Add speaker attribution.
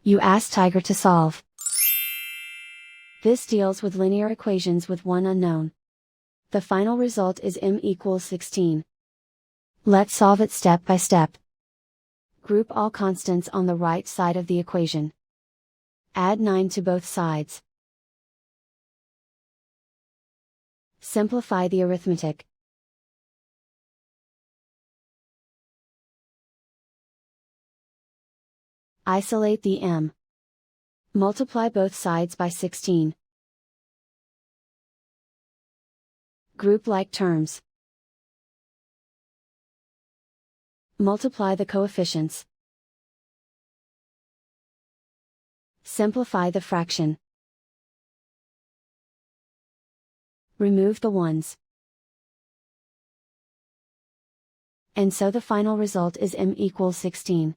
Speaker 1: You ask Tiger to solve. This deals with linear equations with one unknown. The final result is m equals 16. Let's solve it step by step. Group all constants on the right side of the equation. Add 9 to both sides. Simplify the arithmetic. Isolate the m. Multiply both sides by 16. Group like terms. Multiply the coefficients. Simplify the fraction. Remove the ones. And so the final result is m equals 16.